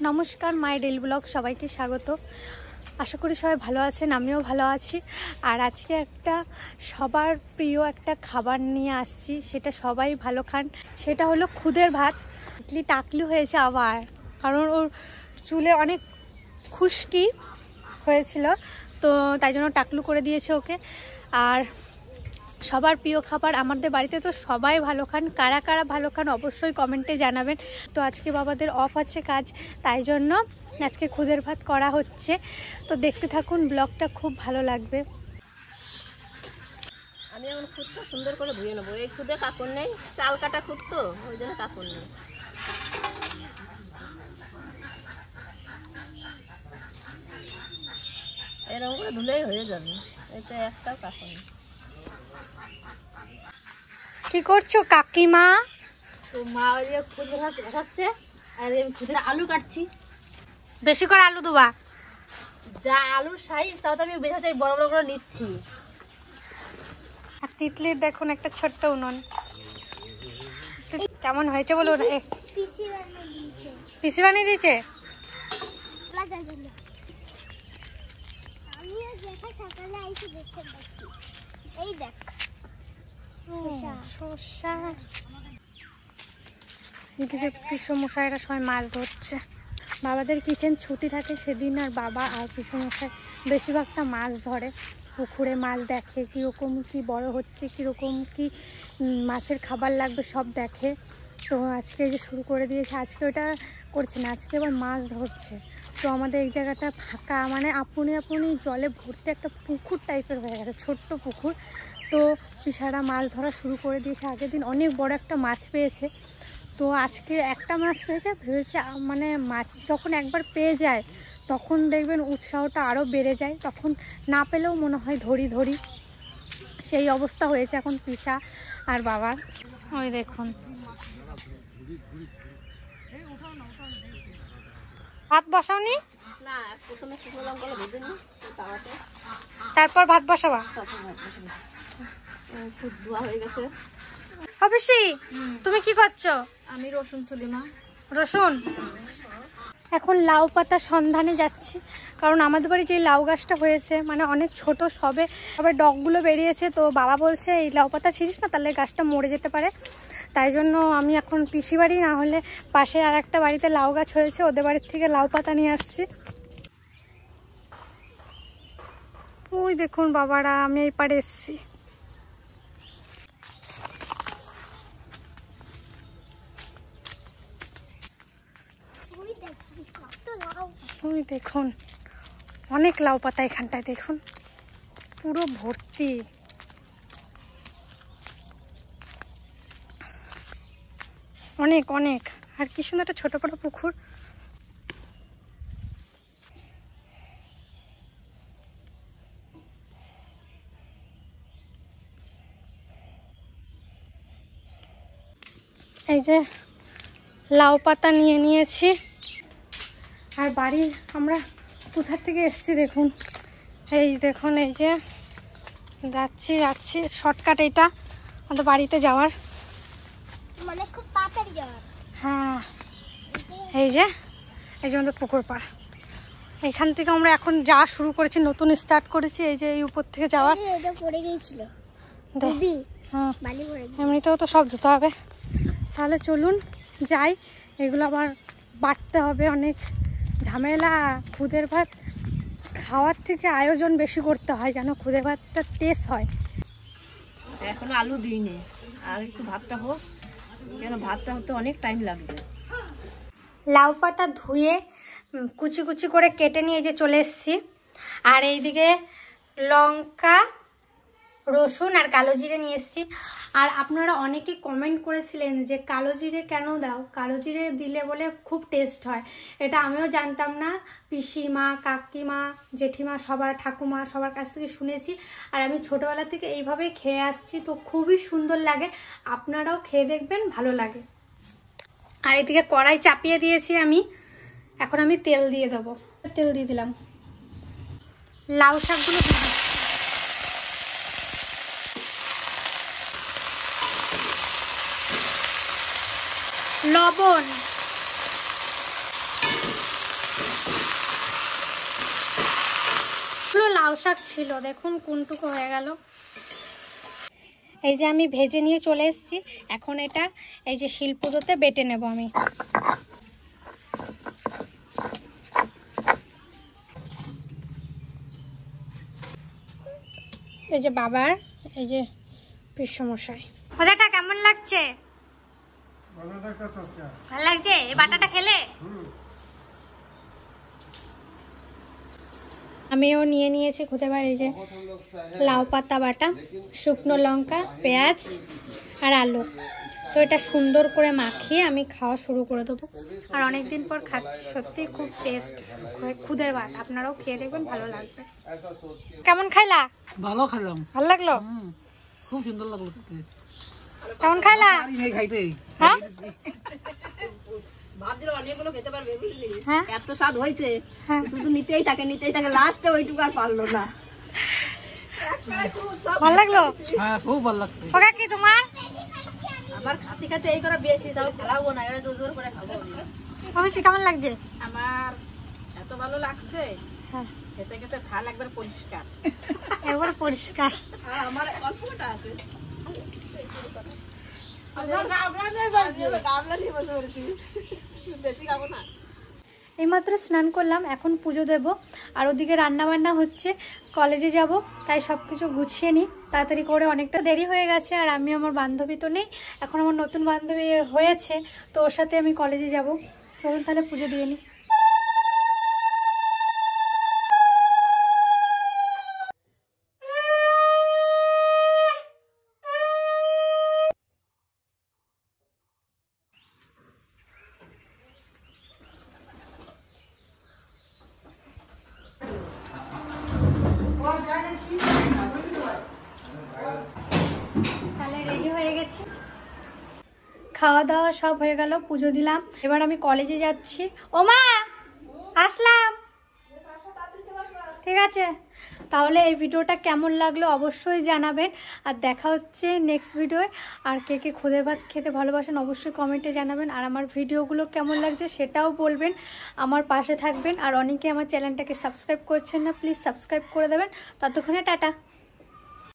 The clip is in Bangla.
নমস্কার, মাই ডেইলি ব্লগ সবাইকে স্বাগত। আশা করি সবাই ভালো আছেন, আমিও ভালো আছি। আর আজকে একটা সবার প্রিয় একটা খাবার নিয়ে আসছি, সেটা সবাই ভালো খান। সেটা হলো খুদের ভাত। ইডলি টাকলি হয়েছে আবার, কারণ ওর চুলে অনেক খুশকি হয়েছিল, তো তাই জন্য টাকলু করে দিয়েছে ওকে। আর সবার প্রিয় খাবার, আমাদের বাড়িতে তো সবাই ভালো খান। কারা কারা ভালো খান অবশ্যই কমেন্টে জানাবেন। তো আজকে বাবাদের অফ আছে কাজ, তাই জন্য আজকে খুদের ভাত করা হচ্ছে। তো দেখতে থাকুন, ব্লগটা খুব ভালো লাগবে। আমি এখন খুদটা সুন্দর করে ধুয়ে নেবো। এই খুদে কাকড় নেই, চাল কাটা খুদ তো, ওই জন্য কাকড় নেই। এরকম করে ধুলেই হয়ে যাবে, এতে একটাও কাকড় নেই। কি করছো কাকিমা? তো মা ওই যে খুদের ভাত দেখাচ্ছে, আর আমি খুদের আলু কাটছি। বেশি করে আলু দেবা? যা আলুর সাইজ তাও তো আমি বেশি বড় বড় করে নিচ্ছি। আর তিতলির দেখুন একটা ছোট্ট উনুন, কেমন হয়েছে বলো? পিসি বানিয়ে দিয়েছে। এদিকে পিসমশাইরা সবাই মাছ ধরছে। বাবাদের কিচেন ছুটি থাকে সেদিন, আর বাবা আর পিসমশাই বেশিরভাগটা মাছ ধরে। পুকুরে মাছ দেখে, কীরকম কি বড় হচ্ছে, কীরকম কি মাছের খাবার লাগবে সব দেখে। তো আজকে যে শুরু করে দিয়েছে, আজকে ওটা করছে না, আজকে আবার মাছ ধরছে। তো আমাদের এই জায়গাটা ফাঁকা, মানে আপনি জলে ভর্তি একটা পুকুর টাইপের হয়ে গেছে, ছোট্ট পুকুর। তো পিসারা মাছ ধরা শুরু করে দিয়েছে। আগের দিন অনেক বড় একটা মাছ পেয়েছে, তো আজকে একটা মাছ পেয়েছে। ভেবেছে মানে মাছ যখন একবার পেয়ে যায় তখন দেখবেন উৎসাহটা আরও বেড়ে যায়, তখন না পেলেও মনে হয় ধরি ধরি, সেই অবস্থা হয়েছে এখন পিসা আর বাবার। ওই দেখুন, ভাত বসাওনি? না, প্রথমে শুকনো লঙ্কা ভেজে নিই তাওয়াতে, তারপর ভাত বসাবা? খুব ধোয়া হয়ে গেছে। অবশ্যই। তুমি কি করছো? আমি রসুন ছুলি মা। রসুন? এখন লাউ পাতা সন্ধানে যাচ্ছি, কারণ আমাদের বাড়ি যে লাউ গাছটা হয়েছে মানে অনেক ছোট, সবে ডগগুলো বেরিয়েছে। তো বাবা বলছে এই লাউ পাতা ছিঁড়িস না, তাহলে গাছটা মরে যেতে পারে। তাই জন্য আমি এখন পিসি বাড়ি না হলে পাশে আর একটা বাড়িতে লাউ গাছ হয়েছে, ওদের বাড়ির থেকে লাউ পাতা নিয়ে আসছি। ওই দেখুন বাবারা, আমি এই পাড়ে এসছি। ওই দেখুন অনেক লাউ পাতা এখানটায়, দেখুন পুরো ভর্তি। অনেক অনেক। আর কি সুন্দর একটা ছোট বড় পুকুর। এই যে লাউ পাতা নিয়ে নিয়েছি। আর বাড়ি আমরা কোথার থেকে এসছি দেখুন, এই দেখুন, এই যে যাচ্ছি শর্টকাট এটা আমাদের বাড়িতে যাওয়ার, মানে খুব তাড়াতাড়ি যাওয়ার। হ্যাঁ, এই যে আমাদের পুকুর পাড়, এখান থেকে আমরা এখন যাওয়া শুরু করেছি, নতুন স্টার্ট করেছি। এই যে এই উপর থেকে যাওয়ার, এটা পড়ে গিয়েছিল। হ্যাঁ, এমনিতেও তো সব ধুতে হবে। তাহলে চলুন যাই, এগুলো আবার বাটতে হবে, অনেক ঝামেলা। খুদের ভাত খাওয়ার থেকে আয়োজন বেশি করতে হয়, যেন খুদের ভাতটা টেস্ট হয়। এখনো আলু দিইনি, আর একটু ভাতটা হোক, কেন ভাতটা হতে অনেক টাইম লাগবে। লাউ পাতা ধুয়ে কুচি কুচি করে কেটে নিয়ে যে চলে এসেছি। আর এইদিকে লঙ্কা, রসুন আর কালো জিরে নিয়ে এসেছি। আর আপনারা অনেকে কমেন্ট করেছিলেন যে কালো জিরে কেন দাও, কালো জিরে দিলে বলে খুব টেস্ট হয়। এটা আমিও জানতাম না, পিসিমা, কাকিমা, জেঠিমা, সবার, ঠাকুমা, সবার কাছ থেকে শুনেছি। আর আমি ছোটোবেলা থেকে এইভাবেই খেয়ে আসছি, তো খুবই সুন্দর লাগে। আপনারাও খেয়ে দেখবেন, ভালো লাগে। আর এদিকে কড়াই চাপিয়ে দিয়েছি আমি, এখন আমি তেল দিয়ে দেবো। তেল দিয়ে দিলাম, লাউ শাকগুলো দিয়ে দিচ্ছি। লবণ, লাউ শাক ছিল, দেখুন কোনটুকু হয়ে গেল। এই যে আমি ভেজে নিয়ে চলে এসেছি, এখন এটা এই যে শিলপুজোতে বেটে নেব আমি। এই যে বাবার, এই যে পিসমশাই। মজাটা কেমন লাগছে? ভালো লাগছে এই বাটাটা খেলে? আমিও নিয়ে নিয়েছি খুদে বার, এই যে লাউ পাতা বাটা, শুকনো লঙ্কা, পেঁয়াজ আর আলু। তো এটা সুন্দর করে মাখিয়ে আমি খাওয়া শুরু করে দেবো। আর অনেকদিন পর খাচ্ছি, সত্যি খুব টেস্ট খুদের ভাত। আপনারাও খেয়ে দেখবেন, ভালো লাগবে। কেমন খাইলা? ভালো খেলাম। ভালো লাগলো? খুব সুন্দর লাগলো। কেমন খাইলা? হ্যাঁ ভাবছিলাম অনেকগুলো খেতে পারবে, বুঝলি? হ্যাঁ। এত স্বাদ হয়েছে, হ্যাঁ। শুধু নিতেই থাকে লাস্টে ওইটুকু আর পারলো না। ভালো লাগলো? হ্যাঁ খুব ভালো লাগছে। ওকা কি তোমার? আমার খাতে খাতে এই করা বেশি, তাও ফেলাবো না, এবার জোর করে খাবো। অবশ্যই কেমন লাগছে? আমার এত ভালো লাগছে, হ্যাঁ খেতে খেতে খাল একবার পরিষ্কার। একবার পরিষ্কার। আর আমার অল্পটা আছে, বেশি খাবো না। এইমাত্র স্নান করলাম, এখন পুজো দেব। আর ওদিকে রান্না বান্না হচ্ছে, কলেজে যাব, তাই সব কিছু গুছিয়ে নিই তাড়াতাড়ি করে। অনেকটা দেরি হয়ে গেছে, আর আমি আমার বান্ধবী তো নেই, এখন আমার নতুন বান্ধবী হয়েছে, তো ওর সাথে আমি কলেজে যাব। চলুন তাহলে পুজো দিয়ে নিই। তাহলে রেডি হয়ে গেছি, খাওয়া দাওয়া সব হয়ে গেল, পুজো দিলাম। এবার আমি কলেজে যাচ্ছি। ও মা, আসলাম। ঠিক আছে, তাহলে এই ভিডিওটা কেমন লাগলো অবশ্যই জানাবেন। আর দেখা হচ্ছে নেক্সট ভিডিওয়। আর কে কে খুদের ভাত খেতে ভালোবাসেন অবশ্যই কমেন্টে জানাবেন। আর আমার ভিডিওগুলো কেমন লাগছে সেটাও বলবেন, আমার পাশে থাকবেন। আর অনেকে আমার চ্যানেলটাকে সাবস্ক্রাইব করছেন না, প্লিজ সাবস্ক্রাইব করে দেবেন। ততক্ষণে টাটা।